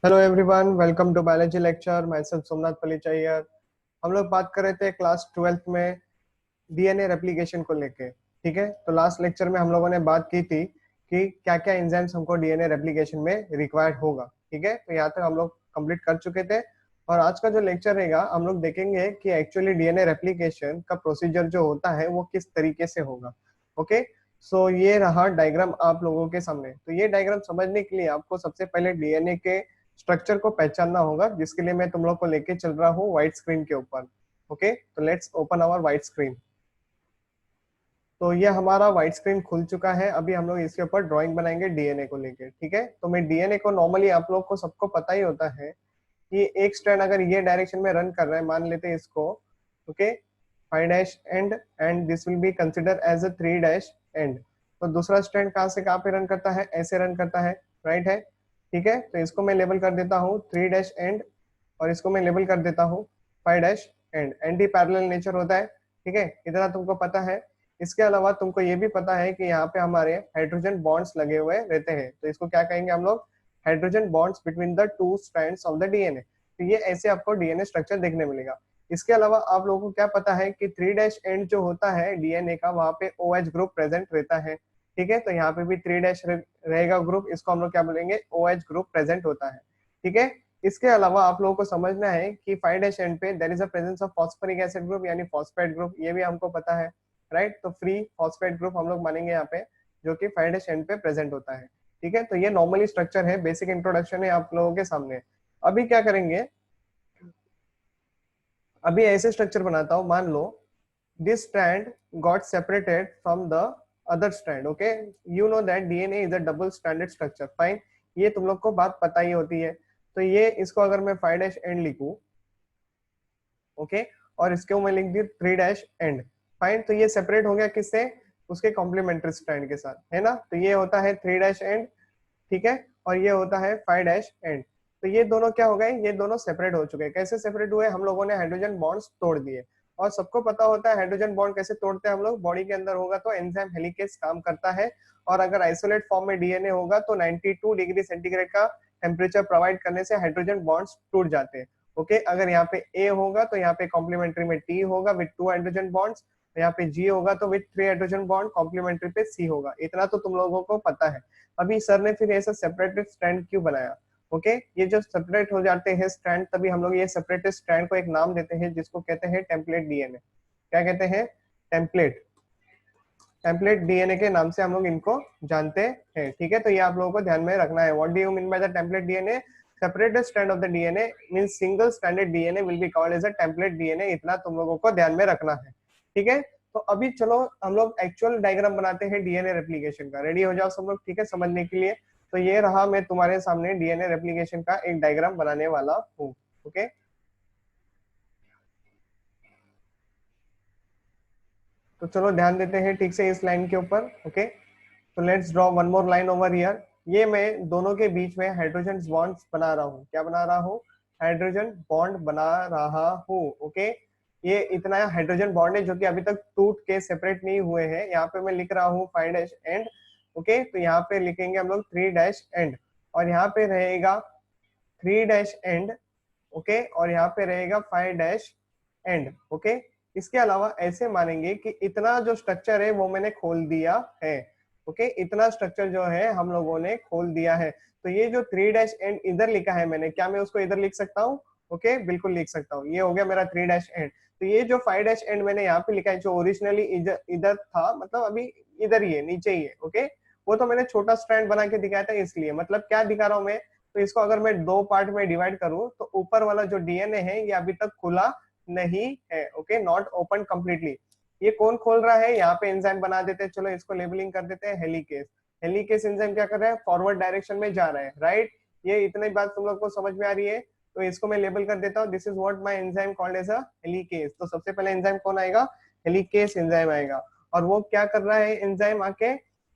Hello everyone, welcome to biology lecture. Myself Somnath Palichaiyar. हम लोग बात कर रहे थे क्लास 12th में डीएनए रेप्लिकेशन को लेके। ठीक है, तो लास्ट लेक्चर में हम लोगों ने बात की थी कि क्या क्या एंजाइम्स हमको डीएनए रेप्लिकेशन में रिक्वायर्ड होगा। ठीक है, तो यहाँ तक हम लोग कंप्लीट कर चुके थे। और आज का जो लेक्चर रहेगा हम लोग देखेंगे कि एक्चुअली डीएनए रेप्लिकेशन का प्रोसीजर जो होता है वो किस तरीके से होगा। ओके, सो ये रहा डायग्राम आप लोगों के सामने। तो ये डायग्राम समझने के लिए आपको सबसे पहले डीएनए के स्ट्रक्चर को पहचानना होगा, जिसके लिए मैं तुम लोग को लेके चल रहा हूँ व्हाइट स्क्रीन के ऊपर। ओके, तो let's open our white screen. तो ये हमारा व्हाइट स्क्रीन खुल चुका है। अभी हम लोग इसके ऊपर ड्राइंग बनाएंगे डीएनए को लेके। ठीक है, तो मैं डीएनए को नॉर्मली आप लोग को सबको पता ही होता है कि एक स्ट्रैंड अगर ये डायरेक्शन में रन कर रहा है, मान लेते हैं इसको। Okay, 5' end and this will be consider as a 3' end. तो दूसरा स्ट्रैंड कहाँ से कहाँ पे रन करता है, ऐसे रन करता है, राइट है। ठीक है, तो इसको मैं लेबल कर देता हूँ 3' एंड, और इसको मैं लेबल कर देता हूँ 5' एंड। एंटी पैरेलल नेचर होता है। ठीक है, इतना तुमको पता है। इसके अलावा तुमको ये भी पता है कि यहाँ पे हमारे हाइड्रोजन बॉन्ड्स लगे हुए रहते हैं, तो इसको क्या कहेंगे हम लोग, hydrogen bonds between the two strands of the DNA. तो ये ऐसे आपको डीएनए स्ट्रक्चर देखने मिलेगा। इसके अलावा आप लोगों को क्या पता है कि 3' एंड जो होता है डीएनए का, वहां पे OH ग्रुप प्रेजेंट रहता है। ठीक है, तो यहाँ पे भी 3' रहेगा ग्रुप, इसको हम लोग क्या बोलेंगे, OH ग्रुप प्रेजेंट होता है। ठीक है, इसके अलावा आप लोगों को समझना है कि 5' एंड पे there is a presence of phosphoric acid group यानी फॉस्फेट ग्रुप, ये भी हमको पता है, राइट। तो फ्री फॉस्फेट ग्रुप हम लोग मानेंगे यहाँ पे, जो कि 5' एंड पे प्रेजेंट होता है। ठीक है, तो ये नॉर्मली स्ट्रक्चर है, बेसिक इंट्रोडक्शन है आप लोगों के सामने। अभी क्या करेंगे, अभी ऐसे स्ट्रक्चर बनाता हूं, मान लो this strand got separated from the other strand. Okay, you know that DNA is a double stranded structure. Fine, ये तुम लोग को बात पता ही होती है। तो ये इसको अगर मैं 5' एंड लिखूं, ओके, और इसके मैं लिख दी 3' एंड। फाइन, तो ये सेपरेट हो गया किससे, उसके कॉम्प्लीमेंट्री स्ट्रैंड के साथ, है ना। तो ये होता है 3' एंड, ठीक है, और ये होता है 5' एंड। तो ये दोनों क्या हो गए, ये दोनों सेपरेट हो चुके हैं। कैसे सेपरेट हुए, हम लोगों ने हाइड्रोजन बॉन्ड्स तोड़ दिए। और सबको पता होता है हाइड्रोजन बॉन्ड कैसे तोड़ते हैं हम लोग, बॉडी के अंदर होगा तो एंजाइम हेलिकेज काम करता है। और अगर आइसोलेट फॉर्म में डीएनए होगा तो 92 डिग्री सेंटीग्रेड का टेम्परेचर प्रोवाइड करने से हाइड्रोजन बॉन्ड्स टूट जाते हैं। ओके, अगर यहाँ पे ए होगा तो यहाँ पे कॉम्प्लीमेंट्री में टी होगा विथ 2 हाइड्रोजन बॉन्ड्स। यहाँ पे जी होगा तो विथ 3 हाइड्रोजन बॉन्ड, कॉम्प्लीमेंट्री पे सी होगा। इतना तो तुम लोगों को पता है। अभी सर ने फिर ऐसा सेपरेटेड स्ट्रैंड क्यों बनाया। ओके, ये जो सेपरेट हो जाते हैं स्ट्रैंड, तभी हम लोग ये सेपरेटेड स्ट्रैंड को एक नाम देते हैं जिसको कहते हैं टेम्पलेट डीएनए। क्या कहते हैं, टेम्पलेट। टेम्पलेट डीएनए के नाम से हम लोग इनको जानते हैं। ठीक है, तो ये आप लोगों को ध्यान में रखना है। What do you mean by the template DNA, separated strand of the DNA means single stranded DNA will be called as a template DNA. इतना तुम लोगों को ध्यान में रखना है। ठीक है, तो अभी चलो हम लोग एक्चुअल डायग्राम बनाते हैं डीएनए रेप्लिकेशन का। रेडी हो जाओ सब लोग, ठीक है, समझने के लिए। तो ये रहा, मैं तुम्हारे सामने डीएनए रेप्लिकेशन का एक डायग्राम बनाने वाला हूँ। ओके, तो चलो ध्यान देते हैं ठीक से इस लाइन के ऊपर। ओके, तो let's draw one more line over here. ये मैं दोनों के बीच में हाइड्रोजन बॉन्ड्स बना रहा हूँ। क्या बना रहा हूँ, हाइड्रोजन बॉन्ड बना रहा हूँ। ओके, ये इतना हाइड्रोजन बॉन्ड है जो कि अभी तक टूट के सेपरेट नहीं हुए हैं। यहाँ पे मैं लिख रहा हूँ 5' एंड। ओके, तो यहाँ पे लिखेंगे हम लोग 3' एंड, और यहाँ पे रहेगा 3' एंड। ओके, और यहाँ पे रहेगा 5' एंड। ओके, इसके अलावा ऐसे मानेंगे कि इतना जो स्ट्रक्चर है वो मैंने खोल दिया है। ओके, इतना स्ट्रक्चर जो है हम लोगों ने खोल दिया है। तो ये जो 3' एंड इधर लिखा है मैंने, क्या मैं उसको इधर लिख सकता हूँ, ओके, बिल्कुल लिख सकता हूँ। ये हो गया मेरा 3' एंड। तो ये जो 5' एंड मैंने यहाँ पे लिखा है, जो ओरिजिनली इधर इधर था, मतलब अभी इधर ही है, नीचे ही है। ओके, वो तो मैंने छोटा स्ट्रैंड बना के दिखाया था, इसलिए मतलब क्या दिखा रहा हूँ मैं, तो इसको अगर मैं दो पार्ट में डिवाइड करूं तो ऊपर वाला जो डीएनए है ये अभी तक खुला नहीं है। Okay, not open completely. ये कौन खोल रहा है, यहाँ पे एंजाइम बना देते हैं। चलो इसको लेबलिंग कर देते हैं हेलिकेस। हेलिकेस एंजाइम क्या कर रहा है, फॉरवर्ड डायरेक्शन में जा रहा है, राइट। ये इतनी बात तुम लोग को समझ में आ रही है, तो इसको मैं लेबल कर देता हूँ, this is what my enzyme called as a helicase. तो सबसे पहले एंजाइम कौन आएगा, हेलिकेस एंजाइम आएगा। और वो क्या कर रहा है एंजाइम, आके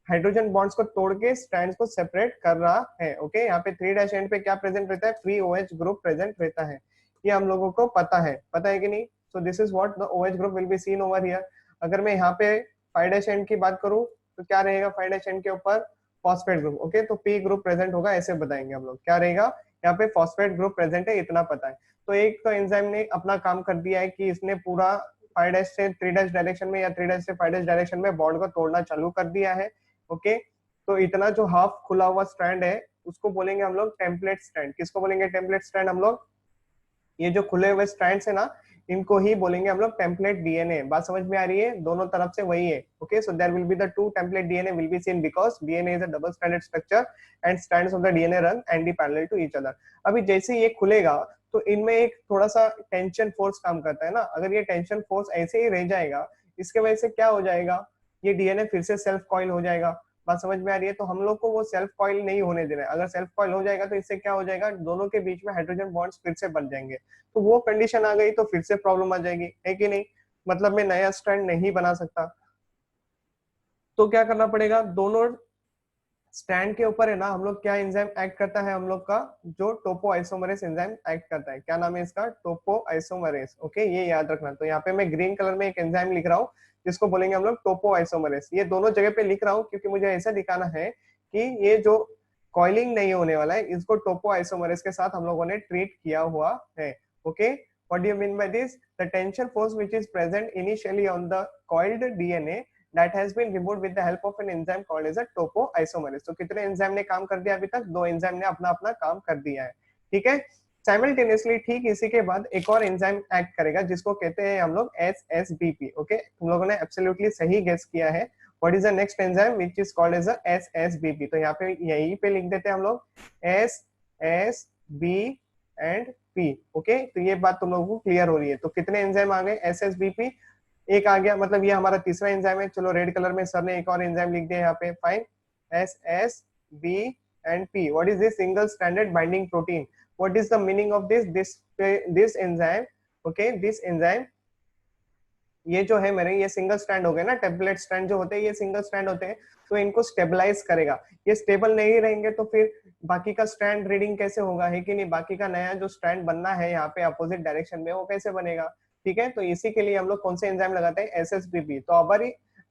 हाइड्रोजन बॉन्ड्स को तोड़ के स्ट्रैंड्स को सेपरेट कर रहा है। ओके, यहाँ पे 3' एंड पे क्या प्रेजेंट रहता है, फ्री OH ग्रुप प्रेजेंट रहता है। ये हम लोगों को पता है कि नहीं। So this is what the OH group will be seen over here. अगर मैं यहाँ पे 5' एंड की बात करूँ तो क्या रहेगा 5' एंड के ऊपर, फॉस्फेट ग्रुप। ओके, तो P ग्रुप प्रेजेंट होगा, ऐसे बताएंगे हम लोग। क्या रहेगा, यहाँ पे फॉस्फेट ग्रुप प्रेजेंट है, इतना पता है। तो एक तो एंजाइम ने अपना काम कर दिया है कि इसने पूरा 5' से 3' डायरेक्शन में या 3' से 5' डायरेक्शन में बॉन्ड को तोड़ना चालू कर दिया है। ओके, तो इतना जो हाफ खुला हुआ स्ट्रैंड है उसको बोलेंगे हम लोग टेम्पलेट स्ट्रैंड। किसको बोलेंगे टेम्पलेट स्ट्रैंड हम लोग? ये जो खुले हुए स्ट्रैंड्स है ना, इनको ही बोलेंगे हम लोग टेम्पलेट डीएनए। बात समझ में आ रही है? दोनों तरफ से वही है। Okay, so there will be the two template DNA will be seen because DNA is a double stranded structure and strands of the DNA run anti parallel to each other. अभी जैसे ही ये खुलेगा तो इनमें एक थोड़ा सा टेंशन फोर्स काम करता है ना। अगर ये टेंशन फोर्स ऐसे ही रह जाएगा, इसके वजह से क्या हो जाएगा, ये डीएनए फिर से सेल्फ कॉइल हो जाएगा। बात समझ में आ रही है? तो हम लोग को वो सेल्फ कॉइल नहीं होने देना है। अगर सेल्फ कॉइल हो जाएगा तो इससे क्या हो जाएगा, दोनों के बीच में हाइड्रोजन बॉन्ड्स फिर से बन जाएंगे। तो वो कंडीशन आ गई तो फिर से प्रॉब्लम आ जाएगी, है कि नहीं? मतलब मैं नया स्ट्रैंड नहीं बना सकता। तो क्या करना पड़ेगा, दोनों स्टैंड के ऊपर है ना हम लोग क्या एंजाइम एक्ट करता है, हम लोग का जो टोपो आइसोमरेस एंजाइम एक्ट करता है। क्या नाम है इसका? टोपो आइसोमरेस। ओके, ये याद रखना। तो यहाँ पे मैं ग्रीन कलर में एक एंजाइम लिख रहा हूँ जिसको बोलेंगे हम लोग टोपो आइसोमरेस। ये दोनों जगह पे लिख रहा हूँ क्योंकि मुझे ऐसा दिखाना है कि ये जो कॉइलिंग नहीं होने वाला है इसको टोपो आइसोमरेस के साथ हम लोगों ने ट्रीट किया हुआ है। Okay, what do you mean by this? The tension force which is present initially on the coiled DNA that has been removed with the help of an enzyme called as a topoisomerase। तो कितने enzyme ने काम कर दिया अभी तक? दो enzyme ने अपना अपना काम कर दिया है। ठीक है, साइमल्टेनियसली ठीक इसी के बाद एक और एंजाइम एक्ट करेगा जिसको कहते हैं हम लोग SSBP। ओके, तुम लोगों ने एब्सोल्युटली सही गेस किया है। What is the next enzyme which is called as SSBP? तो यहाँ पे यहीं पे लिख देते हैं हम लोग SSB एंड P। ओके, तो ये बात तुम लोगों को क्लियर हो रही है। तो कितने एंजाइम आ गए? SSBP एक आ गया, मतलब ये हमारा तीसरा एंजाइम है। चलो रेड कलर में सर ने एक और एंजाइम लिख दिया यहाँ पे, fine, SSB and P। What is this? Single stranded binding protein. What is the meaning of this enzyme? Okay, this enzyme, ये जो है मेरे, ये सिंगल स्ट्रैंड हो गए ना, टेम्पलेट स्ट्रैंड जो होते हैं ये सिंगल स्ट्रैंड होते हैं, तो इनको स्टेबलाइज करेगा। ये स्टेबल नहीं रहेंगे तो फिर बाकी का स्ट्रैंड रीडिंग कैसे होगा, है कि नहीं? बाकी का नया जो स्ट्रैंड बनना है यहाँ पे अपोजिट डायरेक्शन में, वो कैसे बनेगा? ठीक है, तो इसी के लिए हम लोग कौन से एंजाइम लगाते हैं? SSBP। तो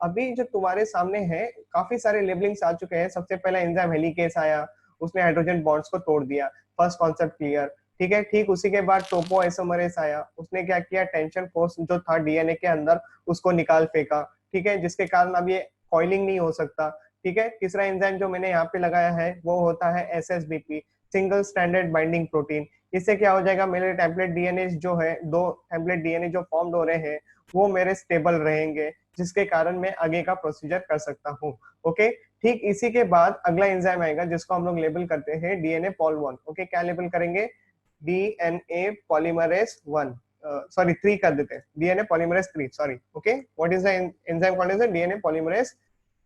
अभी जो तुम्हारे सामने है काफी सारे लेबलिंग्स आ चुके हैं। सबसे पहला एंजाइम हेलिकेस आया, उसने हाइड्रोजन बॉन्ड्स को तोड़ दिया, फर्स्ट कॉन्सेप्ट क्लियर। ठीक है, ठीक उसी के बाद टोपो आइसोमरेस आया, उसने क्या किया, टेंशन फोर्स जो था डीएनए के अंदर उसको निकाल फेंका। ठीक है, जिसके कारण अब ये कॉइलिंग नहीं हो सकता। ठीक है, तीसरा एंजाइम जो मैंने यहाँ पे लगाया है वो होता है SSBP, single standard binding protein. इससे क्या हो जाएगा, मेरे टेम्पलेट डीएनए जो है, दो टेम्पलेट डीएनए जो फॉर्म हो रहे हैं वो मेरे स्टेबल रहेंगे, जिसके कारण मैं आगे का प्रोसीजर कर सकता हूँ। ओके, ठीक इसी के बाद अगला एंजाइम आएगा जिसको हम लोग लेबल करते हैं डीएनए पॉल 1। ओके, क्या लेबल करेंगे? डीएनए पॉलीमरेज 1, सॉरी 3 कर देते हैं, DNA polymerase 3, sorry. Okay, what is the enzyme called as DNA polymerase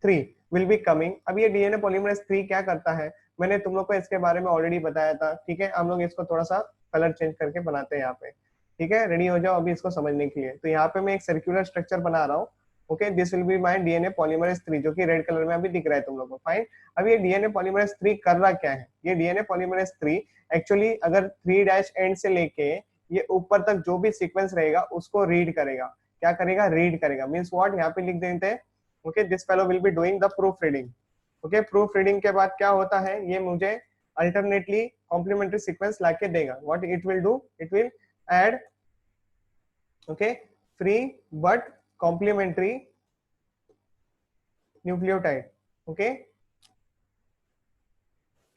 3 will be coming. अब ये डीएनए पॉलीमरेज 3 क्या करता है, मैंने तुम लोग को इसके बारे में ऑलरेडी बताया था। ठीक है, हम लोग इसको थोड़ा सा कलर चेंज करके बनाते हैं यहाँ पे। ठीक है, रेडी हो जाओ अभी इसको समझने के लिए। तो यहाँ पे मैं एक सर्कुलर स्ट्रक्चर बना रहा हूँ। Okay, this will be my DNA polymerase 3 जो कि रेड कलर में अभी दिख रहा है तुम लोगों को, फाइन। अब ये डीएनए पॉलीमरेज 3 कर रहा क्या है? ये डीएनए पॉलीमरेज 3 एक्चुअली अगर 3' एंड से लेके ये ऊपर तक जो भी सीक्वेंस रहेगा उसको रीड करेगा। क्या करेगा? रीड करेगा। Means what? यहाँ पे लिख देते हैं, okay, this fellow will be doing the proof reading. Okay, proof reading के बाद क्या होता है, ये मुझे अल्टरनेटली कॉम्प्लीमेंट्री सीक्वेंस लाके देगा। What it will do? It will add, okay, free but complementary nucleotide. Okay,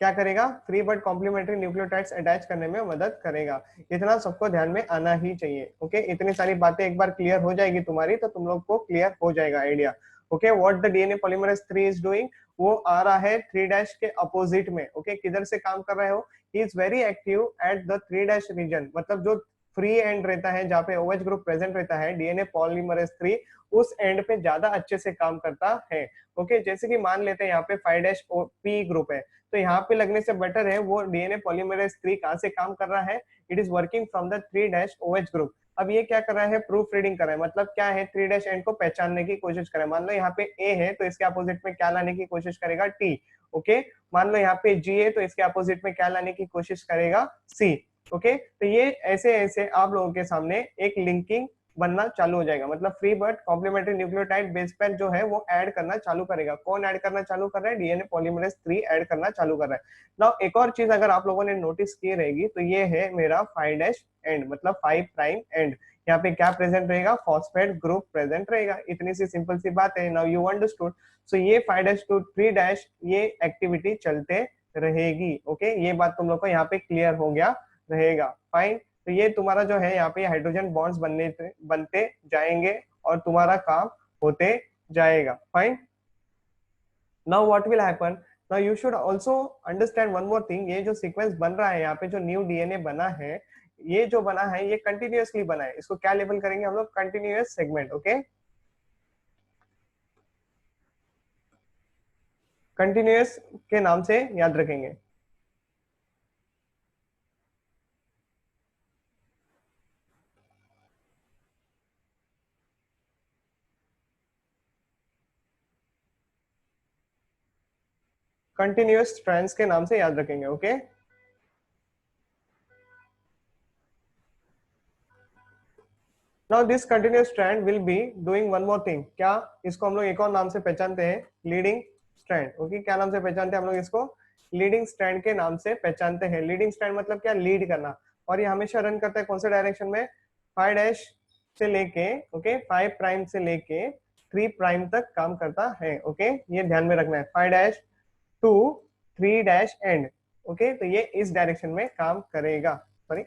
क्या करेगा? Free but complementary nucleotides attach करने में मदद करेगा। इतना सबको ध्यान में आना ही चाहिए। ओके, इतनी सारी बातें एक बार क्लियर हो जाएगी तुम्हारी तो तुम लोग को क्लियर हो जाएगा idea. Okay, what the DNA polymerase 3 is doing, वो आ रहा है 3' के अपोजिट में। ओके, किधर से काम कर रहे हो? He is very active at the 3' region, मतलब जो फ्री एंड रहता है जहाँ पे OH ग्रुप प्रेजेंट रहता है, डीएनए पॉलीमरेज 3 उस एंड पे ज्यादा अच्छे से काम करता है। ओके, जैसे कि मान लेते हैं यहाँ पे 5' P ग्रुप है, तो यहाँ पे लगने से बेटर है वो डीएनए पॉलीमरेज 3 कहाँ से काम कर रहा है? It is working from the 3' OH group. अब ये क्या कर रहा है? प्रूफ रीडिंग कर रहा है। मतलब क्या है? 3' एंड को पहचानने की कोशिश करे। मान लो यहाँ पे A है तो इसके अपोजिट में क्या लाने की कोशिश करेगा? T। ओके, मान लो यहाँ पे G है तो इसके अपोजिट में क्या लाने की कोशिश करेगा? C। ओके, तो ये ऐसे ऐसे आप लोगों के सामने एक लिंकिंग बनना चालू हो जाएगा, मतलब free but complementary nucleotide base pair जो है वो ऐड करना चालू करेगा। कौन ऐड करना चालू कर रहा है? डीएनए पॉलीमरेज 3 ऐड करना चालू कर रहा है। नाउ एक और चीज अगर आप लोगों ने नोटिस की रहेगी तो ये है मेरा 5 डैश एंड, मतलब 5 प्राइम एंड। यहाँ पे क्या प्रेजेंट रहेगा? फॉस्फेट ग्रुप प्रेजेंट रहेगा। इतनी सी सिंपल सी बात है। Now you understood. सो ये 5 डैश टू 3 डैश ये एक्टिविटी चलते रहेगी। ओके, ये बात तुम लोग को यहाँ पे क्लियर हो गया रहेगा। फाइन। तो ये तुम्हारा जो है यहाँ पे हाइड्रोजन बॉन्ड्स बनते जाएंगे और तुम्हारा काम होते जाएगा। Fine. Now what will happen? Now you should also understand one more thing. ये जो सीक्वेंस बन रहा है यहाँ पे, जो न्यू डीएनए बना है, ये जो बना है ये कंटिन्यूअसली बना है। इसको क्या लेबल करेंगे हम लोग? Continuous segment. ओके, कंटिन्यूअस के नाम से याद रखेंगे। कंटिन्यूअस स्ट्रैंड्स के नाम से याद रखेंगे। Okay, now this continuous strand will be doing one more thing. क्या? इसको हम लोग एक और नाम से पहचानते हैं, लीडिंग स्ट्रैंड। ओके, क्या नाम से पहचानते हैं हम लोग इसको? लीडिंग स्ट्रैंड के नाम से पहचानते हैं। लीडिंग स्ट्रैंड मतलब क्या? लीड करना। और ये हमेशा रन करता है कौन से डायरेक्शन में? 5 डैश से लेके, ओके, 5 प्राइम से लेके 3 प्राइम तक काम करता है। ओके, ये ध्यान में रखना है। 5 dash to 3 dash end. Okay, तो ये इस डायरेक्शन में काम करेगा। Sorry,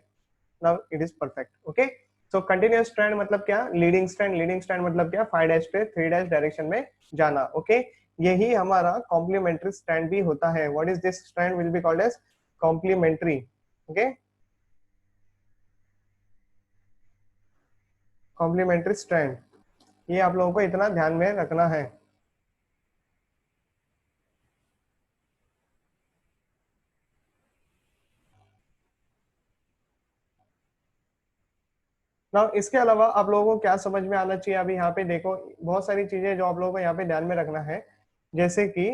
now it is perfect. Okay, so continuous strand मतलब क्या? Leading strand. लीडिंग स्ट्रैंड मतलब क्या? 5 डैश से 3 डैश डायरेक्शन में जाना। ओके, यही हमारा कॉम्प्लीमेंट्री स्ट्रैंड भी होता है। What is this strand? Will be called as complementary. Okay, complementary strand, ये आप लोगों को इतना ध्यान में रखना है। ना इसके अलावा आप लोगों को क्या समझ में आना चाहिए? अभी यहाँ पे देखो, बहुत सारी चीजें जो आप लोगों को यहाँ पे ध्यान में रखना है। जैसे कि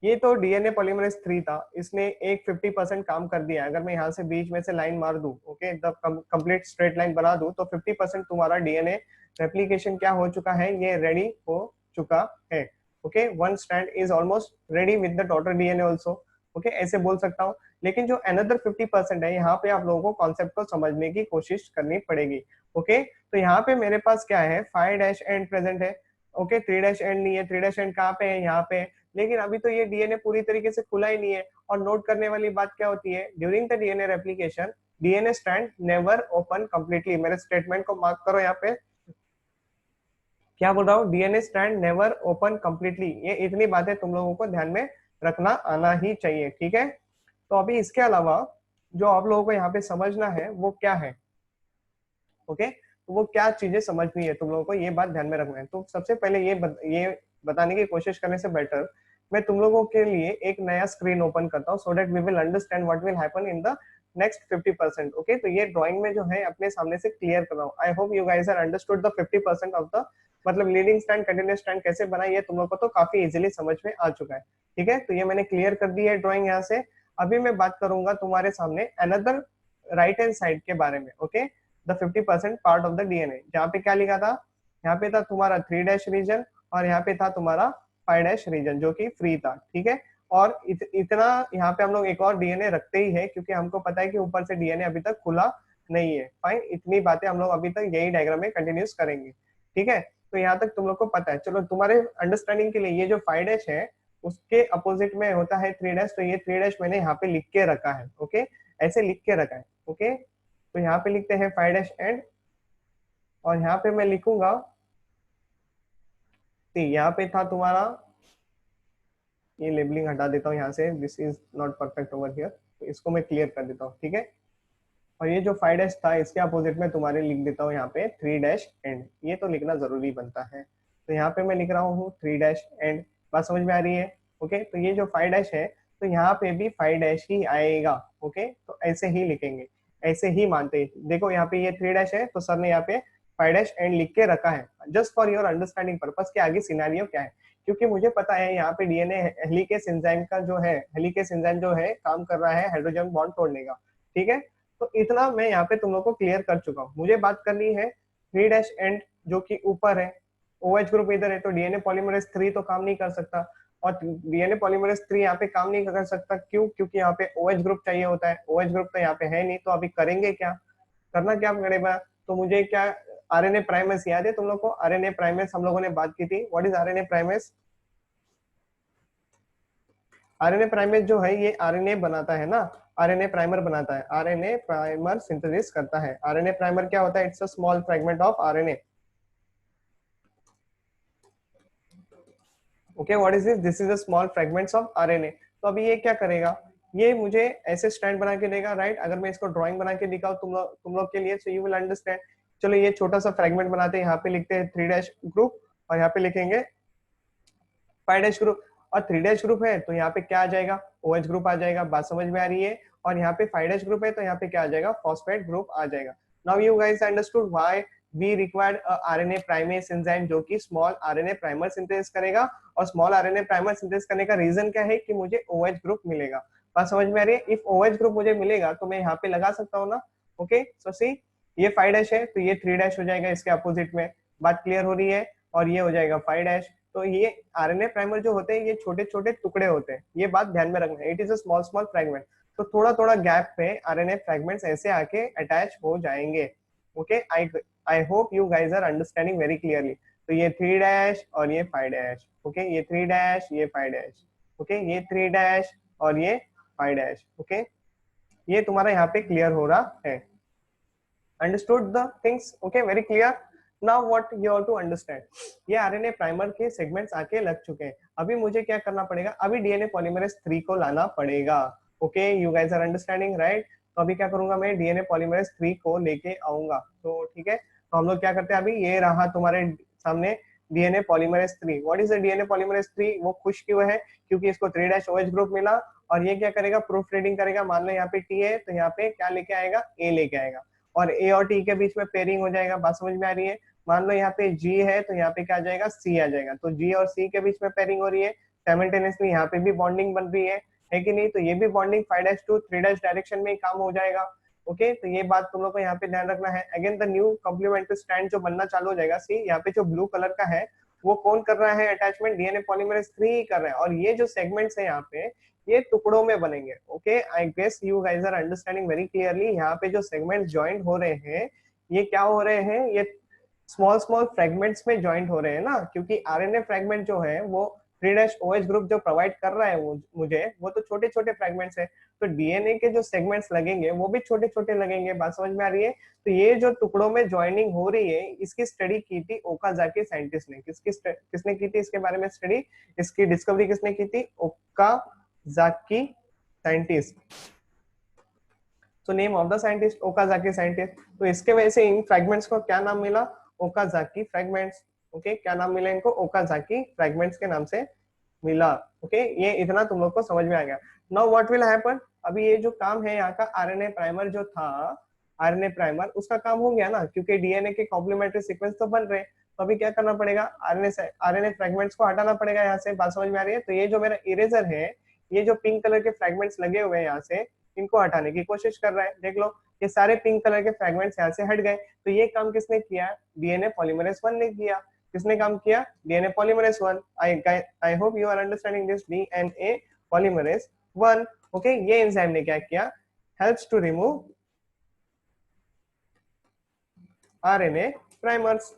ये तो डीएनए पॉलीमरेज 3 था, इसने एक 50% काम कर दिया। अगर मैं यहाँ से बीच में से लाइन मार दूं, okay, the complete straight line बना दूं, तो 50% तुम्हारा डीएनए रेप्लिकेशन क्या हो चुका है? ये रेडी हो चुका है। Okay, one strand is almost ready with the daughter DNA also. Okay, ऐसे बोल सकता हूँ। लेकिन जो अनदर 50% है, यहाँ पे आप लोगों को कॉन्सेप्ट को समझने की कोशिश करनी पड़ेगी। ओके, तो यहाँ पे मेरे पास क्या है? 5 डैश एंड प्रेजेंट है। ओके, 3 डैश एंड नहीं है। 3 डैश एंड कहाँ पे है? यहाँ पे। लेकिन अभी तो ये डीएनए पूरी तरीके से खुला ही नहीं है। और नोट करने वाली बात क्या होती है? During the DNA replication DNA strand never open completely. मेरे स्टेटमेंट को मार्क करो यहाँ पे। क्या बोल रहा हूँ? DNA strand never open completely. ये इतनी बातें तुम लोगों को ध्यान में रखना आना ही चाहिए। ठीक है, तो अभी इसके अलावा जो आप लोगों को यहाँ पे समझना है वो क्या है? ओके, तो वो क्या चीजें समझनी है तुम लोगों को, ये बात ध्यान में रखना है। तो सबसे पहले ये बताने की कोशिश करने से बेटर मैं तुम लोगों के लिए एक नया स्क्रीन ओपन करता हूँ, so that we will understand what will happen in the next 50%। Okay, तो ये ड्राइंग में जो है अपने सामने से क्लियर कर रहा हूँ। I hope you guys are understood the 50% of the, मतलब लीडिंग स्टैंड कंटिन्यूअस स्टैंड कैसे बना, ये तुम लोग को तो काफी इजीली समझ में आ चुका है। ठीक है, तो ये मैंने क्लियर कर दी है ड्राइंग यहाँ से। अभी मैं बात करूंगा तुम्हारे सामने अनदर राइट हैंड साइड के बारे में। Okay, the 50% part of the DNA, जहाँ पे क्या लिखा था? यहाँ पे था तुम्हारा 3 डैश रीजन और यहाँ पे था तुम्हारा 5 डैश रीजन जो कि फ्री था। ठीक है, और इतना यहाँ पे हम लोग एक और डीएनए रखते ही है क्योंकि हमको पता है कि ऊपर से डीएनए अभी तक खुला नहीं है। फाइन, इतनी बातें हम लोग अभी तक यही डायग्राम में कंटिन्यूस करेंगे। ठीक है, तो यहाँ तक तुम लोग को पता है। चलो, तुम्हारे अंडरस्टैंडिंग के लिए ये जो 5 डैश है उसके अपोजिट में होता है 3 डैश, तो ये 3 डैश मैंने यहाँ पे लिख के रखा है। ओके, ऐसे लिख के रखा है। ओके, तो यहाँ पे लिखते हैं 5 डैश एंड, और यहाँ पे मैं लिखूंगा, यहाँ पे था तुम्हारा, ये लेबलिंग हटा देता हूँ यहाँ से, this is not perfect over here, तो इसको मैं क्लियर कर देता हूँ। ठीक है, और ये जो 5 डैश था इसके अपोजिट में तुम्हारे लिख देता हूँ यहाँ पे 3 डैश एंड। ये तो लिखना जरूरी बनता है, तो यहाँ पे मैं लिख रहा हूँ 3 डैश एंड। बात समझ में आ रही है? ओके, तो ये जो 5 डैश है तो यहाँ पे भी 5 डैश ही आएगा। ओके, तो ऐसे ही लिखेंगे, ऐसे ही मानते हैं। देखो यहाँ पे ये 3 डैश है तो सर ने यहाँ पे 5 डैश एंड लिख के रखा है just for your understanding purpose के आगे सिनेरियो क्या है। क्योंकि मुझे पता है यहाँ पे डीएनए हेलिकेस एंजाइम का जो है, हेलिकेस एंजाइम जो है काम कर रहा है हाइड्रोजन बॉन्ड तोड़ने का। ठीक है, तो इतना मैं यहाँ पे तुम लोग को क्लियर कर चुका हूँ। मुझे बात करनी है थ्री डैश एंड जो कि ऊपर है, OH ग्रुप इधर है, तो डीएनए पॉलीमरेज 3 तो काम नहीं कर सकता, और डीएनए पॉलीमरेज 3 यहाँ पे काम नहीं कर सकता, क्यों? क्योंकि यहाँ पे OH ग्रुप चाहिए होता है, OH ग्रुप तो यहाँ पे है नहीं, तो अभी करेंगे क्या, करना क्या पड़ेगा? तो मुझे क्या आरएनए प्राइमेस याद है तुम लोग को? आरएनए प्राइमेस हम लोगों ने बात की थी। What is RNA primase? RNA primase जो है ये आरएनए बनाता है ना, आरएनए प्राइमर बनाता है, आरएनए प्राइमर सिंथेसिस करता है। आरएनए प्राइमर क्या होता है? It's a small fragment of RNA. Okay, what is this is a small fragments of RNA. तो अभी ये क्या करेगा? ये मुझे ऐसे स्टैंड बना के देगा, राइट? अगर मैं इसको ड्राइंग बना के दिखाऊं तुम लोग के लिए, सो यू विल अंडरस्टैंड। चलो ये छोटा सा फ्रेगमेंट बनाते हैं, यहाँ पे लिखते हैं 3 डैश ग्रुप, और यहाँ पे लिखेंगे 5 डैश ग्रुप। और 3 डैश ग्रुप है तो यहाँ पे क्या आ जाएगा? OH ग्रुप आ जाएगा। बात समझ में आ रही है? और यहाँ पे 5 डैश ग्रुप है तो यहाँ पे क्या आ जाएगा? फॉस्फेट ग्रुप आ जाएगा। Now you guys understood why we required RNA primase enzyme, जो कि स्मॉल आरएनए प्राइमर सिंथेसिस करेगा। और स्मॉल आरएनए प्राइमर सिंथेसिस करने का रीजन क्या है? कि मुझे OH ग्रुप मिलेगा। बात समझ में आ रही है? इफ OH ग्रुप मुझे मिलेगा तो मैं यहाँ पे लगा सकता हूँ ना। ओके, सो सी, ये 5 डैश है तो ये 3 डैश हो जाएगा इसके अपोजिट में। बात क्लियर हो रही है? और ये हो जाएगा 5 डैश। तो ये आरएनए प्राइमर जो होते हैं ये छोटे छोटे टुकड़े होते हैं, ये बात ध्यान में रखना है। It is a small small fragment. तो थोड़ा थोड़ा गैप पे आरएनए फ्रेगमेंट्स ऐसे आके अटैच हो जाएंगे। Okay, I hope you guys are understanding very clearly. तो ये 3 डैश और ये 5 डैश। ओके, ये 3 डैश, ये 5 डैश। ओके, ये 3 डैश और ये 5 डैश। ओके, ये तुम्हारा यहाँ पे क्लियर हो रहा है। Understood the things? Okay, very clear. Now what you have to understand, ये आरएनए प्राइमर के सेगमेंट्स आके लग चुके हैं। अभी मुझे क्या करना पड़ेगा? अभी डीएनए पॉलीमरेज 3 को लाना पड़ेगा। Okay, you guys are understanding, right? तो अभी क्या करूंगा मैं? डीएनए पॉलीमरेज 3 को लेके आऊंगा। तो ठीक है, तो हम लोग क्या करते हैं? अभी ये रहा तुम्हारे सामने DNA polymerase 3। What is the DNA polymerase 3? वो खुश क्यों है? क्योंकि इसको 3 डैश OH ग्रुप मिला। और ये क्या करेगा? प्रूफ रीडिंग करेगा। मान लो यहाँ पे T है तो यहाँ पे क्या लेके आएगा? A लेके आएगा। और ए और टी के बीच में पेयरिंग हो जाएगा। बात समझ में आ रही है? मान लो यहाँ पे जी है तो यहाँ पे क्या आ जाएगा? सी आ जाएगा। तो जी और सी के बीच में पेयरिंग हो रही है, साइमल्टेनियसली यहाँ पे भी बॉन्डिंग बन रही है कि नहीं? तो ये भी bonding 5 dash to 3 dash direction में ही काम हो जाएगा। ओके, तो ये बात तुम लोग को यहाँ पे ध्यान रखना है। Again the new complementary strand जो बनना चालू हो जाएगा, सी यहाँ पे जो ब्लू कलर का है वो कौन कर रहा है अटैचमेंट? डीएनए पॉलीमरेज 3 ही कर रहा है। और ये जो सेगमेंट्स है यहाँ पे ये टुकड़ों में बनेंगे। Okay, I guess you guys are understanding very clearly. यहाँ पे जो सेगमेंट ज्वाइंट हो रहे हैं ये क्या हो रहे हैं? ये स्मॉल स्मॉल फ्रेगमेंट्स में ज्वाइंट हो रहे हैं ना, क्योंकि आरएनए फ्रेगमेंट जो है वो 3 डैश OH ग्रुप जो प्रोवाइड कर रहा है मुझे, वो तो छोटे छोटे फ्रेगमेंट्स है। तो डीएनए के जो सेगमेंट्स लगेंगे वो भी छोटे छोटे लगेंगे। बात समझ में आ रही है? तो ये जो टुकड़ों में ज्वाइनिंग हो रही है इसकी स्टडी की थी ओकाजाकी साइंटिस्ट ने। किसने की थी इसके बारे में स्टडी? इसकी डिस्कवरी किसने की थी? Okazaki scientist. तो name of the scientist Okazaki scientist. तो इसके वजह से इन फ्रेगमेंट्स को क्या नाम मिला? Okazaki fragments. ओके, क्या नाम मिला इनको? ओकाजाकी फ्रेगमेंट्स के नाम से मिला। ओके, ये इतना तुम लोग को समझ में आ गया। Now what will happen? अभी ये जो काम है यहाँ का आरएनए प्राइमर जो था, आरएनए प्राइमर उसका काम हो गया ना, क्योंकि डीएनए के कॉम्प्लीमेंट्री सीक्वेंस तो बन रहे हैं। तो अभी क्या करना पड़ेगा? आरएनए फ्रेगमेंट्स को हटाना पड़ेगा यहाँ से। बात समझ में आ रही है? तो ये जो मेरा इरेजर है, ये जो पिंक कलर के फ्रेगमेंट्स लगे हुए हैं यहाँ से, इनको हटाने की कोशिश कर रहा है। देख लो, ये सारे पिंक कलर के फ्रेगमेंट्स यहाँ से हट गए। तो ये काम किसने किया? डीएनए पॉलीमरेज 1 ने किया। किसने काम किया? DNA polymerase 1। I hope you are understanding this. DNA polymerase 1। Okay, ये एंजाइम ने क्या किया? Helps to remove RNA primers.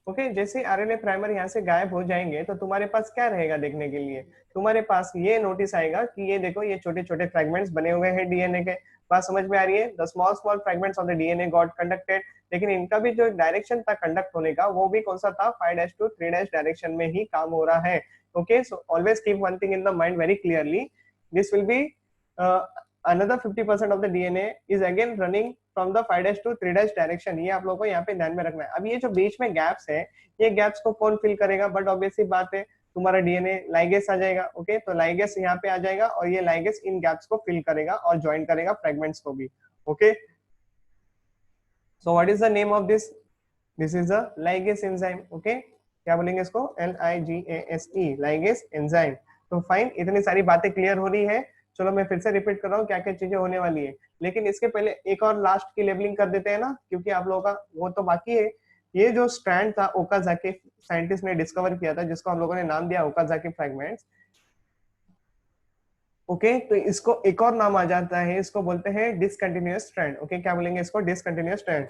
Okay, जैसे आरएनए प्राइमर यहाँ से गायब हो जाएंगे तो तुम्हारे पास क्या रहेगा देखने के लिए? तुम्हारे पास ये नोटिस आएगा कि ये देखो, ये छोटे छोटे फ्रेगमेंट्स बने हुए हैं डीएनए के। बात समझ में आ रही है? The small small fragments of the DNA got conducted. लेकिन इनका भी जो डायरेक्शन था कंडक्ट होने का, वो भी कौन सा था? 5 डैश टू 3 डैश डायरेक्शन में ही काम हो रहा है। Okay, so always keep one thing in the mind very clearly, this will B another 50% of the DNA is again running from the 5 dash to 3 dash direction। ये आप लोगों को यहाँ पे ध्यान में रखना है। अब ये जो बीच में गैप्स है, ये गैप्स को कौन फिल करेगा? बट ऑब्वियसली बात है, तुम्हारा डीएनए लाइगेस आ जाएगा। ओके, तो लाइगेस यहाँ पे आ जाएगा और ये लाइगेस इन गैप्स को फिल करेगा और ज्वाइन करेगा फ्रेगमेंट्स को भी। Okay, so what is the name of this? This is a ligase enzyme. Okay, क्या बोलेंगे इसको? LIGASE, ligase enzyme. तो फाइन, इतनी सारी बातें क्लियर हो रही है। चलो मैं फिर से रिपीट कर रहा हूँ क्या क्या चीजें होने वाली है, लेकिन इसके पहले एक और लास्ट की लेबलिंग कर देते हैं ना, क्योंकि आप लोगों का वो तो बाकी है। ये जो स्ट्रैंड था ओकाजाकी साइंटिस्ट ने डिस्कवर किया था, जिसको हम लोगों ने नाम दिया ओकाजाकी फ्रैगमेंट्स। ओके, तो इसको एक और नाम आ जाता है, इसको बोलते हैं डिसकंटिन्यूअस स्ट्रैंड। ओके, क्या बोलेंगे इसको? Discontinuous strand.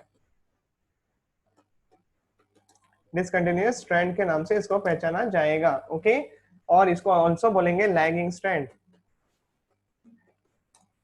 डिसकंटिन्यूअस स्ट्रैंड के नाम से इसको पहचाना जाएगा। ओके, और इसको ऑल्सो बोलेंगे लैगिंग स्ट्रैंड।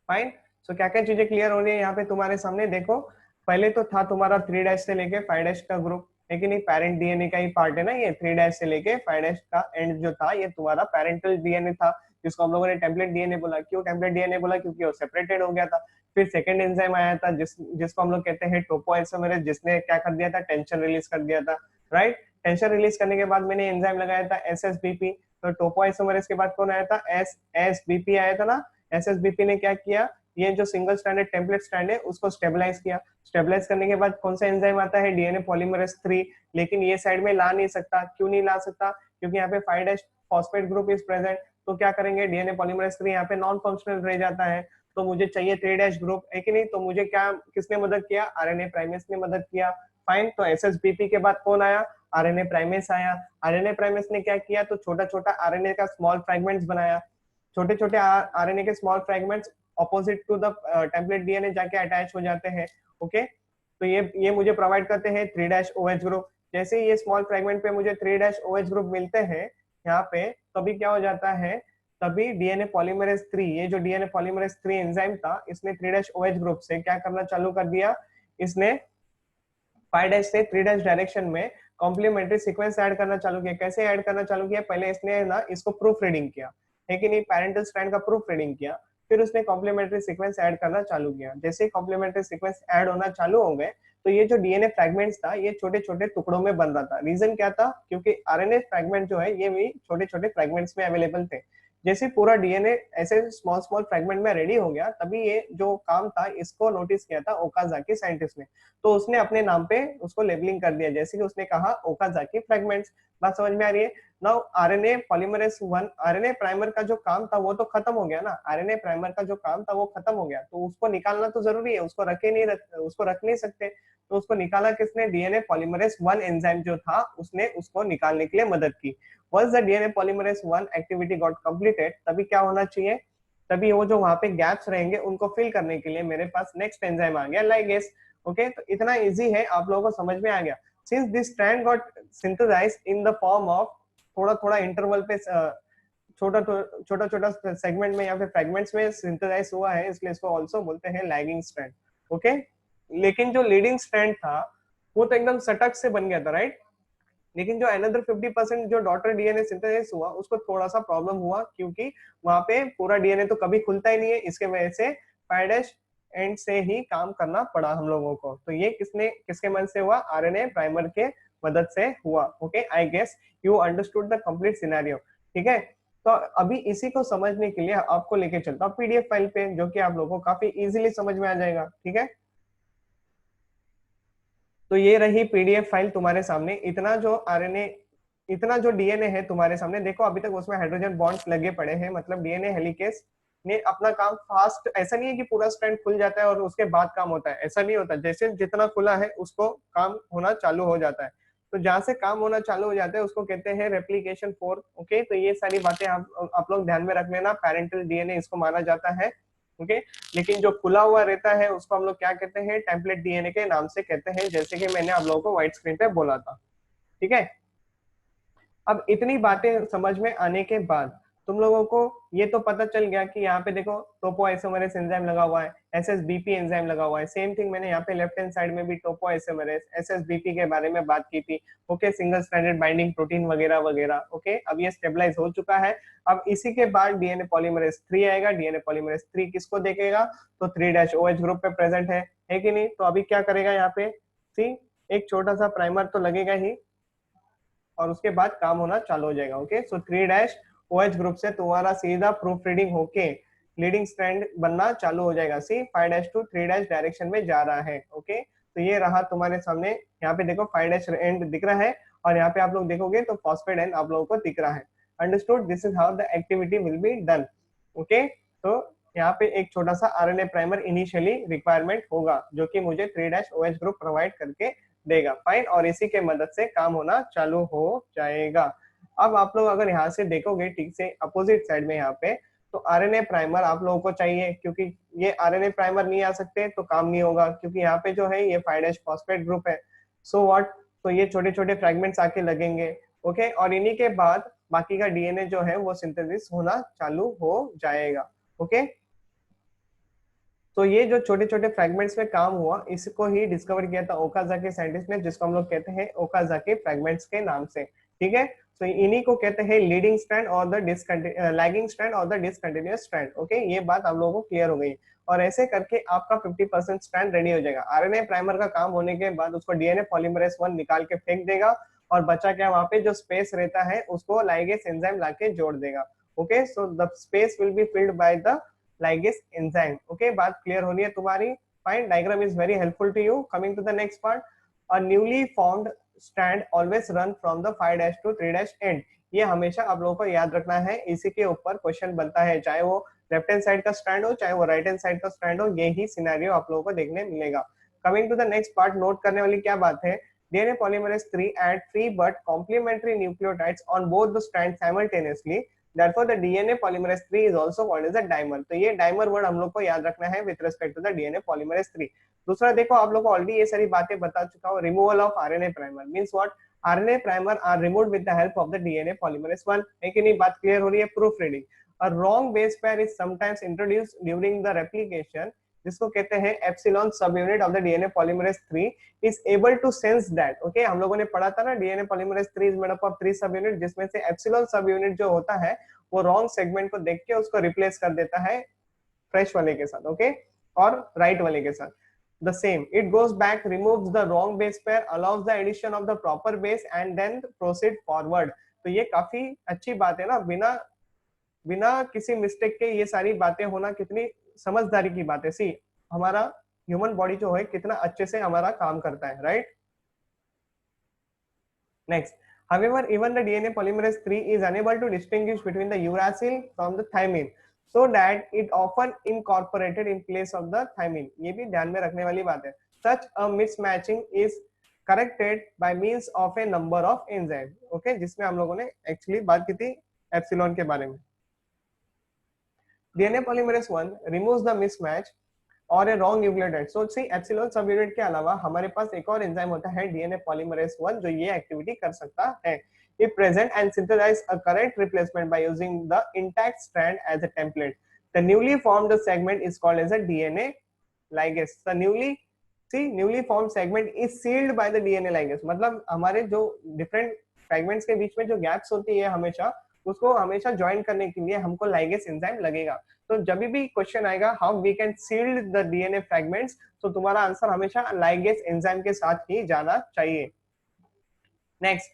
फाइन। सो क्या क्या चीजें क्लियर हो रही है यहाँ पे तुम्हारे सामने? देखो, पहले तो था तुम्हारा 3' से लेके 5' का ग्रुप, लेकिन ये पेरेंट डीएनए का ही पार्ट है ना, ये 3' से लेके 5' का एंड जो था ये तुम्हारा पेरेंटल डीएनए था, जिसको हम लोगों ने टेम्पलेट डीएनए बोला। क्यों टेम्पलेट डीएनए बोला? क्योंकि वो सेपरेटेड हो गया था। फिर सेकंड एंजाइम आया था जिसको हम लोग कहते हैं टोपोआइसोमेरेज, जिसने क्या कर दिया था? टेंशन रिलीज कर दिया था, राइट। टेंशन रिलीज करने के बाद मैंने एंजाइम लगाया था एसएसबीपी। तो टोपोआइसोमेरेज के बाद कौन आया था? एसएसबीपी आया था ना। एसएसबीपी ने क्या किया? ये जो सिंगल स्ट्रैंडेड टेम्पलेट स्ट्रैंड है उसको स्टेबलाइज किया। स्टेबलाइज करने के बाद कौन सा एंजाइम आता है? DNA polymerase 3। लेकिन ये साइड में ला नहीं सकता। क्यों नहीं ला सकता? क्योंकि यहाँ पे 5' फॉस्फेट ग्रुप इज प्रेजेंट। तो क्या करेंगे? डीएनए पॉलीमरेज 3 यहाँ पे नॉन फंक्शनल रह जाता है। तो मुझे चाहिए 3' ग्रुप, है कि नहीं? तो मुझे क्या, किसने मदद किया? आरएनए प्राइमेस ने मदद किया। फाइन। तो एसएसबीपी के बाद कौन आया? आरएनए प्राइमेस आया। आरएनए प्राइमेस ने क्या किया? तो छोटा छोटा आरएनए का स्मॉल फ्रेगमेंट्स बनाया। छोटे छोटे आरएनए के small fragments opposite to the template DNA जाके अटैच हो जाते हैं। ओके, तो ये मुझे प्रोवाइड करते हैं 3' ग्रुप। जैसे ये स्मॉल फ्रेगमेंट पे मुझे 3' ग्रुप मिलते हैं यहाँ पे, तभी क्या हो जाता है? तभी डीएनए पॉलीमरेज 3, ये जो डीएनए पॉलीमरेज 3 एंजाइम था, इसने 3' ग्रुप से क्या करना चालू कर दिया? इसने 5' से 3' डायरेक्शन में कॉम्प्लीमेंट्री सीक्वेंस ऐड करना चालू किया। कैसे ऐड करना चालू किया? पहले इसने ना इसको प्रूफ रीडिंग किया, है कि नहीं? पेरेंटल स्ट्रैंड का प्रूफ रीडिंग किया, फिर उसने कॉम्प्लीमेंट्री सीक्वेंस ऐड करना चालू किया। जैसे ही कॉम्प्लीमेंट्री सीक्वेंस ऐड होना चालू हो गए, तो ये जो डीएनए फ्रैगमेंट्स था ये छोटे छोटे टुकड़ों में बन रहा था। रीजन क्या था? क्योंकि आरएनए फ्रैगमेंट जो है ये भी छोटे छोटे फ्रैगमेंट्स में अवेलेबल थे। जैसे पूरा डीएनए ऐसे स्मॉल स्मॉल फ्रैगमेंट में रेडी हो गया, तभी ये जो काम था इसको नोटिस किया था ओकाजाकी साइंटिस्ट ने। तो उसने अपने नाम पे उसको लेबलिंग कर दिया, जैसे कि उसने कहा ओकाजाकी फ्रैगमेंट्स। बात समझ में आ रही है? Now RNA polymerase 1, RNA primer का जो काम था वो तो खत्म हो गया ना। आरएनए प्राइमर का जो काम था वो खत्म हो गया, तो उसको निकालना तो जरूरी है। उसको रख नहीं सकते। तो उसको निकाला किसने? डीएनए पॉलीमरेज 1 एंजाइम जो था उसने उसको निकालने के लिए मदद की। Once the DNA polymerase 1 activity got completed, तभी क्या होना चाहिए? तभी वो जो वहां पे गैप्स रहेंगे उनको फिल करने के लिए मेरे पास नेक्स्ट एंजाइम आ गया, लाइगेस। ओके, तो इतना इजी है, आप लोगों को समझ में आ गया। Since this strand got synthesized in the form of थोड़ा थोड़ा इंटरवल पे, छोटा छोटा छोटा सेगमेंट में या फिर फ्रेगमेंट्स में सिंथेसाइज हुआ है, इसलिए इसको ऑल्सो बोलते हैं लैगिंग स्ट्रैंड। ओके, लेकिन जो लीडिंग स्ट्रैंड था वो तो एकदम सटक से बन गया था, राइट। लेकिन जो अनदर 50% जो डॉटर डीएनए सिंथेसिस हुआ उसको थोड़ा सा प्रॉब्लम हुआ, क्योंकि वहां पे पूरा डीएनए तो कभी खुलता ही नहीं है, इसके वजह से 5' एंड से ही काम करना पड़ा हम लोगों को। तो ये किसके मन से हुआ? आरएनए प्राइमर के मदद से हुआ। Okay, I guess you understood the complete scenario. ठीक है, तो अभी इसी को समझने के लिए आपको लेके चलता हूँ पीडीएफ फाइल पे, जो कि आप लोगों को काफी इजीली समझ में आ जाएगा। ठीक है, तो ये रही पीडीएफ फाइल तुम्हारे सामने। इतना जो डीएनए है तुम्हारे सामने, देखो अभी तक उसमें हाइड्रोजन बॉन्ड्स लगे पड़े हैं, मतलब डीएनए हेलिकेस ने अपना काम फास्ट, ऐसा नहीं है कि पूरा स्ट्रैंड खुल जाता है और उसके बाद काम होता है, ऐसा नहीं होता। जैसे जितना खुला है उसको काम होना चालू हो जाता है। तो जहां से काम होना चालू हो जाता है उसको कहते हैं रेप्लिकेशन फोर्क। ओके, तो ये सारी बातें आप लोग ध्यान में रख लेना। पेरेंटल डीएनए इसको माना जाता है। ओके, लेकिन जो खुला हुआ रहता है उसको हम लोग क्या कहते हैं? टेम्पलेट डीएनए के नाम से कहते हैं, जैसे कि मैंने आप लोगों को व्हाइट स्क्रीन पे बोला था। ठीक है, अब इतनी बातें समझ में आने के बाद तुम लोगों को ये तो पता चल गया कि यहाँ पे देखो टोपोआइसोमेरेस एंजाइम लगा हुआ है, एसएसबीपी एंजाइम लगा हुआ है। सेम थिंग मैंने यहाँ पे लेफ्ट हैंड साइड में भी टोपोआइसोमेरेस एसएसबीपी के बारे में बात की थी। Okay, single stranded binding protein वगैरह वगैरह। ओके, अब ये स्टेबलाइज हो चुका है। अब इसी के बाद डीएनए पॉलीमरेस 3 आएगा। डीएनए पॉलीमरेस 3 किसको देखेगा? तो 3' ग्रुप पे प्रेजेंट है कि नहीं? तो अभी क्या करेगा यहाँ पे? सी, एक छोटा सा प्राइमर तो लगेगा ही, और उसके बाद काम होना चालू हो जाएगा। ओके, सो 3' ग्रुप से तुम्हारा सीधा प्रूफ रीडिंग होके लीडिंग स्ट्रैंड बनना चालू हो जाएगा। सी 5' टू 3' डायरेक्शन में जा रहा है। ओके, तो ये रहा तुम्हारे सामने। यहाँ पे देखो 5' एंड दिख रहा है, और यहाँ पे आप लोग देखोगे तो फॉस्फेट एंड आप लोगों को दिख रहा है। Understood? This is how the activity will be done. Okay, तो यहाँ पे एक छोटा सा आरएनए प्राइमर इनिशियली रिक्वायरमेंट होगा, जो कि मुझे 3-OH ग्रुप प्रोवाइड करके देगा। फाइन, और इसी के मदद से काम होना चालू हो जाएगा। अब आप लोग अगर यहाँ से देखोगे ठीक से अपोजिट साइड में, यहाँ पे तो आरएनए प्राइमर आप लोगों को चाहिए, क्योंकि ये आरएनए प्राइमर नहीं आ सकते तो काम नहीं होगा, क्योंकि यहाँ पे जो है ये 5' फॉस्फेट ग्रुप है। सो व्हाट, तो ये छोटे छोटे फ्रेगमेंट्स आके लगेंगे। ओके, और इन्हीं के बाद बाकी का डीएनए जो है वो सिंथेसिस होना चालू हो जाएगा। ओके, तो ये जो छोटे छोटे फ्रेगमेंट्स में काम हुआ, इसको ही डिस्कवर किया था ओकाजाकी साइंटिस्ट ने, जिसको हम लोग कहते हैं ओकाजाकी फ्रेगमेंट्स के नाम से। ठीक है, तो इन्हीं को कहते हैं लीडिंग स्ट्रैंड और द लैगिंग स्ट्रैंड और द डिसकंटिन्यूअस स्ट्रैंड। ओके, ये बात आप लोगों को क्लियर हो गई, और ऐसे करके आपका 50% स्ट्रैंड रेडी हो जाएगा। आरएनए प्राइमर का काम होने के बाद उसको डीएनए पॉलीमरेज 1 निकाल के फेंक देगा, और बचा क्या वहां पे जो स्पेस रहता है उसको लाइगेस एंजाइम लाके जोड़ देगा। Okay, so the space will be filled by the ligase enzyme. Okay, बात क्लियर हो रही है तुम्हारी? Fine, diagram is very helpful to you. Coming to the next part, a newly formed strand always run from the 5' to 3' end. ये हमेशा आप लोगों को याद रखना है, इसी के ऊपर क्वेश्चन बनता है, चाहे वो लेफ्ट हैंड साइड का स्ट्रैंड हो चाहे वो राइट हैंड साइड का स्ट्रैंड हो, यही सिनेरियो आप लोगों को देखने मिलेगा। Coming to the next part, note करने वाली क्या बात है, DNA polymerase 3 add 3 but complementary nucleotides on both the strands simultaneously. Therefore, the DNA polymerase 3 is also called as a dimer. तो ये dimer वर्ड हम लोग को याद रखना है with respect to the DNA polymerase 3. दूसरा देखो, आप लोग को ऑलरेडी ये सारी बातें बता चुका हूँ। Removal of RNA primer means what, RNA primer are removed with the help of the DNA polymerase 1। है कि नहीं? बात क्लियर हो रही है? Proof reading, a wrong base pair is sometimes introduced during the replication, जिसको कहते हैं epsilon subunit of the DNA polymerase 3 is able to sense that. Okay, हम लोगों ने पढ़ा था ना, DNA polymerase 3 is made up of 3 सब यूनिट, जिसमें से एप्सिलॉन सब यूनिट जो होता है वो रॉन्ग सेगमेंट को देख के उसको रिप्लेस कर देता है फ्रेश वाले के साथ। ओके, और राइट वाले के साथ the same, it goes back, removes the wrong base pair, allows the addition of the proper base and then proceed forward। तो ये काफी अच्छी बात है ना, बिना किसी मिस्टेक के ये सारी बातें होना कितनी समझदारी की बात है। सी, हमारा ह्यूमन बॉडी जो है कितना अच्छे से हमारा काम करता है, right? Next, however even the DNA polymerase 3 is unable to distinguish between the uracil from the thymine, so that it often incorporated in place of the thymine। ये भी ध्यान में रखने वाली बात है। such a mismatching is corrected by means of a number of enzymes। Okay, जिसमें हम लोगों ने एक्चुअली बात की थी एप्सिलॉन के बारे में। DNA polymerase 1 removes the mismatch और a wrong nucleotide। So see, epsilon सब यूनिट के अलावा हमारे पास एक और एंजाइम होता है DNA polymerase 1 जो ये एक्टिविटी कर सकता है। It present and synthesize a correct replacement by using the intact strand as a template. The newly formed segment is called as a DNA ligase. The newly formed segment is sealed by the DNA ligase। मतलब हमारे जो different fragments के बीच में जो gaps होती है हमेशा, उसको हमेशा ज्वाइन करने के लिए हमको लाइगेस एंजाइम लगेगा। तो जब भी क्वेश्चन आएगा how we can seal the DNA fragments, तो तुम्हारा आंसर हमेशा लाइगेस एंजाइम के साथ ही जाना चाहिए। Next,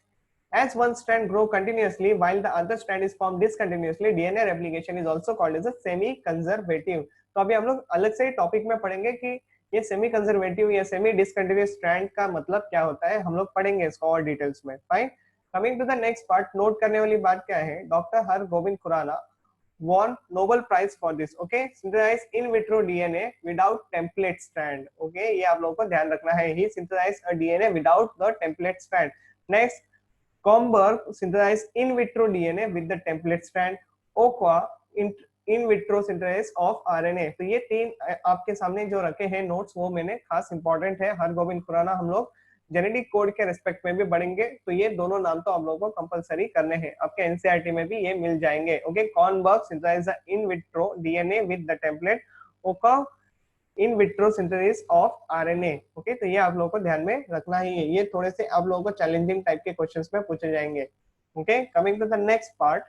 as one strand grow continuously while the other strand is formed discontinuously, DNA replication is also called as a semi conservative। तो अभी हम लोग अलग से टॉपिक में पढ़ेंगे कि ये सेमी कंजर्वेटिव या सेमी डिसकंटिन्यूअस स्ट्रैंड का मतलब क्या होता है, हम लोग पढ़ेंगे इसको और डिटेल्स में। Fine, coming to the next part, note करने वाली बात क्या है, doctor Hargobind Khorana won Nobel Prize for this। Okay, synthesize in vitro DNA without template strand। Okay, ये आप लोगों को ध्यान रखना है, he synthesized a DNA without the template strand। Next, Comberg synthesized in vitro DNA with the template strand। Okwa in vitro synthesis of RNA। तो ये तीन आपके सामने जो रखे हैं नोट्स, वो मैंने खास इंपॉर्टेंट है। हरगोविंद खुराना हम लोग जेनेटिक कोड के रिस्पेक्ट में भी बढ़ेंगे, तो ये दोनों नाम तो आप लोगों को कंपलसरी करने हैं, आपके एनसीईआरटी में भी ये मिल जाएंगे। Okay, Kornberg synthesize in vitro DNA with the template, Oka in vitro synthesis of RNA. Okay, तो ये आप लोगों को ध्यान में रखना ही है, ये थोड़े से आप लोगों को चैलेंजिंग टाइप के क्वेश्चंस में पूछे जाएंगे। Okay, coming to the next part,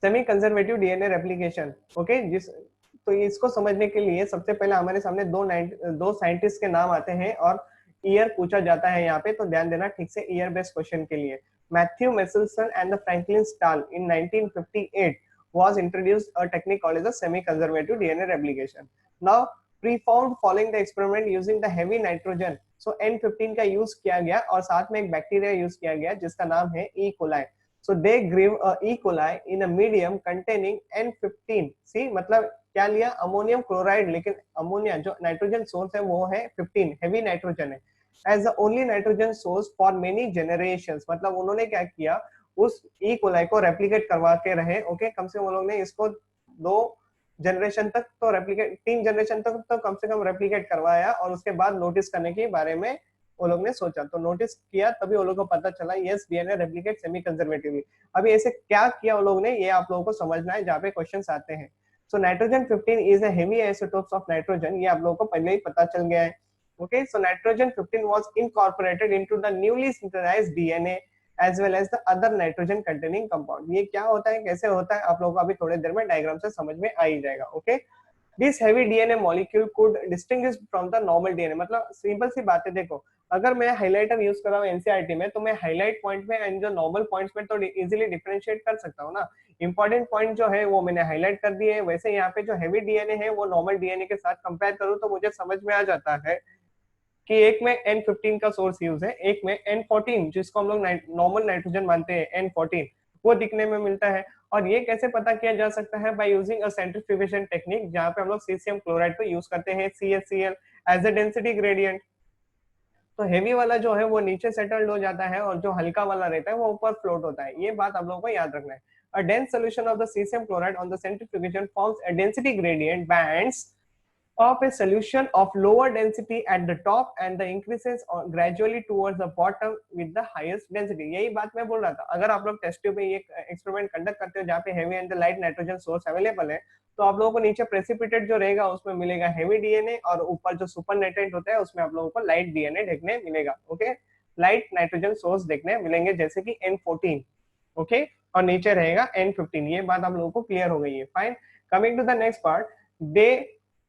semi conservative DNA replication. Okay, तो इसको समझने के लिए सबसे पहले हमारे सामने दो साइंटिस्ट के नाम आते हैं और ईयर पूछा जाता है यहाँ पे, तो ध्यान देना ठीक से ईयर बेस्ड क्वेश्चन के लिए। Matthew Meselson and the Franklin stall in 1958 was introduced a technique called as a semi-conservative DNA replication. Now, preformed following the experiment using the heavy nitrogen, so N15 का use किया गया और साथ में एक bacteria use किया गया जिसका नाम है E. coli। So they grew a E. coli in a medium containing N15. See, मतलब क्या लिया, अमोनियम क्लोराइड, लेकिन अमोनिया जो नाइट्रोजन सोर्स है वो है 15, हेवी नाइट्रोजन है, as the only nitrogen source for many generations. मतलब उन्होंने क्या किया, उस ई कोलाई को रेप्लिकेट करवा के रहे, ओके, कम से कम लोग ने इसको 2 जनरेशन तक तो रेप्लिकेट, 3 जनरेशन तक तो कम से कम रेप्लिकेट करवाया, और उसके बाद नोटिस करने के बारे में वो लोग ने सोचा, तो नोटिस किया, तभी वो लोग को पता चला yes DNA replicate semi conservatively. अभी ऐसे क्या किया वो लोग ने, ये आप लोगों को समझना है, जहाँ पे क्वेश्चंस आते हैं। सो nitrogen 15 is a heavy isotopes of nitrogen, ये आप लोगों को पहले ही पता चल गया है। Okay, so nitrogen 15 was incorporated into the newly synthesised DNA as well as the other nitrogen containing compound. ये क्या होता है, कैसे होता है, आप लोगों को अभी थोड़ी देर में डायग्राम से समझ में आ ही जाएगा। Okay, this heavy DNA molecule could distinguish from the normal DNA. मतलब सिंपल सी बात है, देखो अगर मैं हाइलाइटर यूज कर रहा हूँ एनसीईआरटी में, तो मैं हाईलाइट पॉइंट में एंड जो नॉर्मल पॉइंट्स में तो इजीली डिफरेंशिएट कर सकता हूँ ना। इंपॉर्टेंट पॉइंट जो है वो मैंने हाईलाइट कर दिए है। वैसे यहाँ पे जो हेवी डीएनए है वो नॉर्मल डीएनए के साथ कंपेयर करूँ तो मुझे समझ में आ जाता है कि एक में N15 का सोर्स यूज है, एक में N14 जिसको हम लोग नॉर्मल नाइट्रोजन मानते हैं N14, वो दिखने में मिलता है। और ये कैसे पता किया जा सकता है, by using a centrifugation technique, जहाँ पे हम लोग सीसीएम क्लोराइड को यूज करते हैं CaCl as a density gradient. तो हेवी वाला जो है वो नीचे सेटल्ड हो जाता है, और जो हल्का वाला रहता है वो ऊपर फ्लोट होता है। ये बात आप लोगों को याद रखना है। A dense solution of the cesium chloride on the centrifugation forms a density gradient bands of a solution of lower density at the top and the increases gradually towards the bottom with the highest density। यही बात मैं बोल रहा था, अगर आप लोग test tube में ये एक्सपेरिमेंट कंडक्ट करते हो जहाँ पे heavy and light nitrogen source available है, तो आप लोगों को नीचे प्रेसिपिटेट जो रहेगा उसमें मिलेगा हेवी डीएनए, और ऊपर जो सुपर नाइट्रेट होता है उसमें आप लोगों को लाइट डीएनए देखने मिलेगा। ओके, लाइट नाइट्रोजन सोर्स देखने मिलेंगे, जैसे कि N14। ओके, और नीचे रहेगा N15। ये बात आप लोगों को क्लियर हो गई है। Fine, coming to the next part, they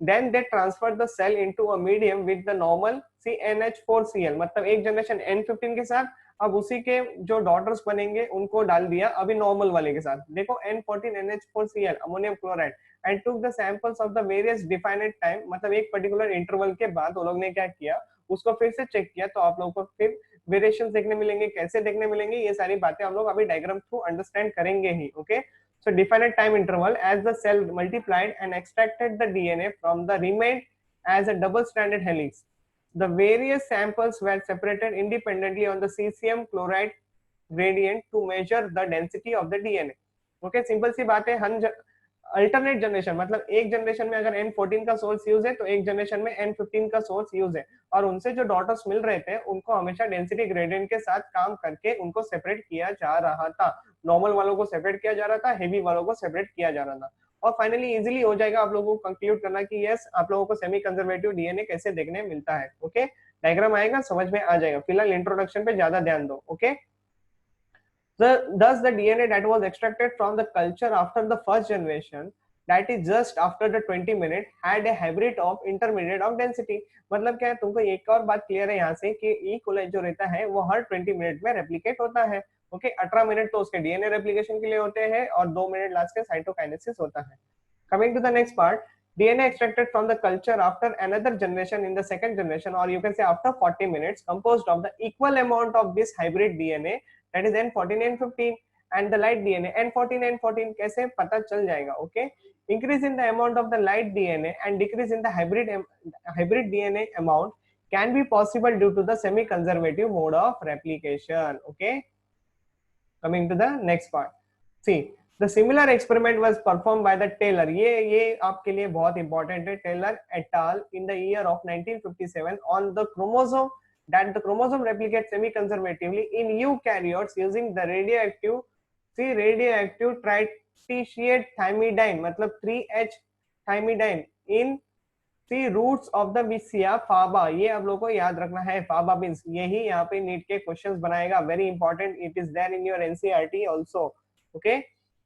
then they transfer the cell into a medium with the normal CnH4Cl। मतलब एक जनरेशन N15 के साथ, अब उसी के जो डॉटर्स बनेंगे उनको डाल दिया अभी नॉर्मल वाले के साथ। देखो N14NH4Cl ammonium chloride, and took the samples of the various defined time. मतलब एक पर्टिकुलर इंटरवल के बाद वो लोग ने क्या किया, उसको फिर से चेक किया, तो आप लोगों को फिर वेरिएशन देखने मिलेंगे। कैसे देखने मिलेंगे, ये सारी बातें हम लोग अभी डायग्राम थ्रू अंडरस्टैंड करेंगे ही। Okay, so definite time interval as the cell multiplied and extracted the DNA from the remained as a double stranded helix. The various samples were separated independently on the cesium chloride gradient to measure the density of the DNA। okay, simple सी बात है, हम alternate generation, मतलब एक generation में अगर N14 का source use है तो एक जनरेशन में N15 का सोर्स यूज है, और उनसे जो डॉटर्स मिल रहे थे उनको हमेशा डेंसिटी ग्रेडियंट के साथ काम करके उनको सेपरेट किया जा रहा था। नॉर्मल वालों को सेपरेट किया जा रहा था, हेवी वालों को सेपरेट किया जा रहा था। और फाइनली इजीली हो जाएगा आप लोगों को कंक्लूड करना कि यस, आप लोगों को सेमी कंजर्वेटिव डीएनए कैसे देखने मिलता है। ओके, डायग्राम आएगा, समझ में आ जाएगा। फिलहाल इंट्रोडक्शन पे ज्यादा ध्यान दो। Okay, thus the DNA that was extracted from the culture after the first generation, that is just after the 20 minute, had a hybrid of intermediate of density। मतलब क्या है, तुमको एक और बात क्लियर है यहाँ से कि ई कोलाई जो रहता है वो हर 20 मिनट में रेप्लिकेट होता है। ओके, 18 मिनट तो उसके डीएनए रेप्लिकेशन के लिए होते हैं, और 2 मिनट लास्ट के साइटोकाइनेसिस होता है। Coming to the next part, DNA extracted from the culture after another generation in the second generation, or you can say after 40 minutes, composed of the equal amount of this hybrid DNA, that is N14 N15, and the light DNA N14 N14। कैसे पता चल जाएगा? Okay, increase in the amount of the light DNA and decrease in the hybrid DNA amount can be possible due to the semi conservative mode of replication। Okay, coming to the next part, see the similar experiment was performed by the Taylor। ये आपके लिए बहुत important है। Taylor et al in the year of 1957 on the chromosome, that the chromosome replicates semi-conservatively in eukaryotes using the radioactive tritiate thymidine, मतलब 3H thymidine in roots of the Vicia faba. ये आप लोगों को याद रखना है, फाबा means यही यहाँ पे नीट के क्वेश्चंस बनाएगा। Very important, it is there in your NCERT also. Okay,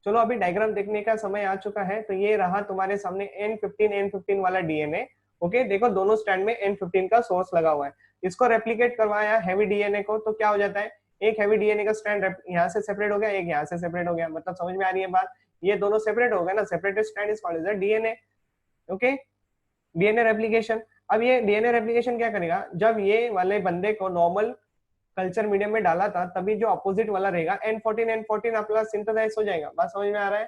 चलो अभी डायग्राम देखने का समय आ चुका है। तो ये रहा तुम्हारे सामने N15 वाला डीएनए। ओके, देखो दोनों स्ट्रैंड में N15 का सोर्स लगा हुआ है। इसको रेप्लिकेट करवाया हैवी डीएनए को, तो क्या हो जाता है, एक हैवी डीएनए का स्ट्रैंड यहाँ से सेपरेट हो गया, एक यहाँ से सेपरेट हो गया। मतलब समझ में आ रही है बात, ये दोनों सेपरेट हो गए ना, separated strand is called as DNA. Okay, DNA replication. अब ये डीएनए रेप्लिकेशन क्या करेगा, जब ये वाले बंदे को नॉर्मल कल्चर मीडियम में डाला था, तभी जो अपोजिट वाला रहेगा N14 आपका सिंथेसाइज हो जाएगा। बात समझ में आ रहा है?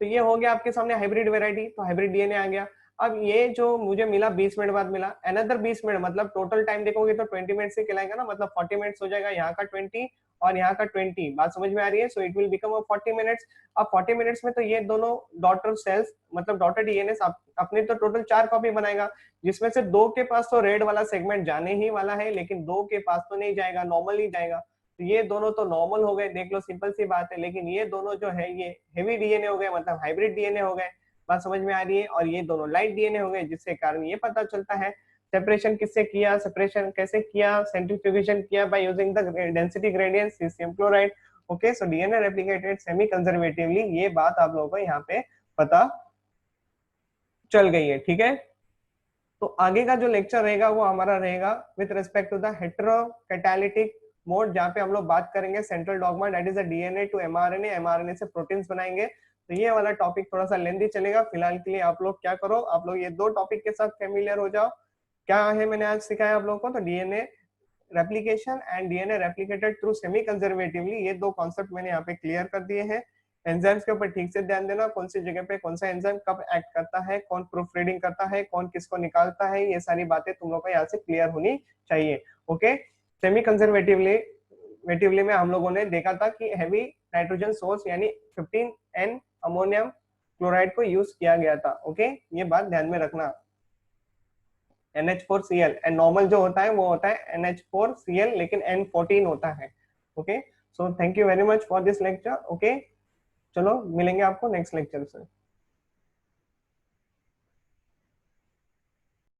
तो ये हो गया आपके सामने हाइब्रिड वेराइटी, तो हाइब्रिड डीएनए आ गया। अब ये जो मुझे मिला 20 मिनट बाद मिला, अनदर 20 मिनट, मतलब टोटल टाइम देखोगे तो 20 मिनट से कहलाएगा ना, मतलब 40 मिनट्स हो जाएगा, यहाँ का 20 और यहाँ का 20। बात समझ में आ रही है? So it will become 40 minutes. अब 40 मिनट्स में तो ये दोनों डॉटर सेल्स, मतलब डॉटर डीएनए अपने तो टोटल 4 कॉपी बनाएगा, जिसमें से 2 के पास तो रेड वाला सेगमेंट जाने ही वाला है, लेकिन 2 के पास तो नहीं जाएगा, नॉर्मल ही जाएगा। तो ये दोनों तो नॉर्मल हो गए, देख लो, सिंपल सी बात है। लेकिन ये दोनों जो है ये हेवी डीएनए हो गए, मतलब हाइब्रिड डीएनए हो गए। बात समझ में आ रही है? और ये दोनों लाइट डीएनए हो गए, जिसके कारण ये पता चलता है सेपरेशन किससे किया, सेपरेशन कैसे किया, सेंट्रीफ्यूगेशन किया by using the density gradient caesium chloride. Okay, so DNA replicated semi conservatively, ये बात आप लोगों को यहाँ पे पता चल गई है। ठीक है, तो आगे का जो लेक्चर रहेगा वो हमारा रहेगा with respect to the heterocatalytic mode, जहाँ पे हम लोग बात करेंगे central dogma, that is the DNA to mRNA, mRNA से प्रोटीन्स बनाएंगे। तो ये वाला टॉपिक थोड़ा सा लेंथी चलेगा। फिलहाल के लिए आप लोग क्या करो, आप लोग ये 2 टॉपिक के साथ फेमिलियर हो जाओ। क्या है मैंने आज सिखाया आप लोगों को, तो DNA replication and DNA replicated through semi conservatively, ये 2 कॉन्सेप्ट मैंने यहाँ पे क्लियर कर दिए हैं। एंजाइम्स के ऊपर ठीक से ध्यान देना, कौन सी जगह पे कौन सा एंजाइम कब एक्ट करता है, कौन प्रूफ रीडिंग करता है, कौन किसको निकालता है, ये सारी बातें तुम लोग को यहाँ से क्लियर होनी चाहिए। ओके, सेमी कंजर्वेटिवली में हम लोगों ने देखा था कि हैवी नाइट्रोजन सोर्स यानी 15N अमोनियम क्लोराइड को यूज किया गया था। ओके, ये बात ध्यान में रखना। NH4Cl एंड नॉर्मल जो होता है वो होता है NH4Cl, लेकिन N14 होता है। Okay, so thank you very much for this lecture. Okay, चलो मिलेंगे आपको नेक्स्ट लेक्चर से।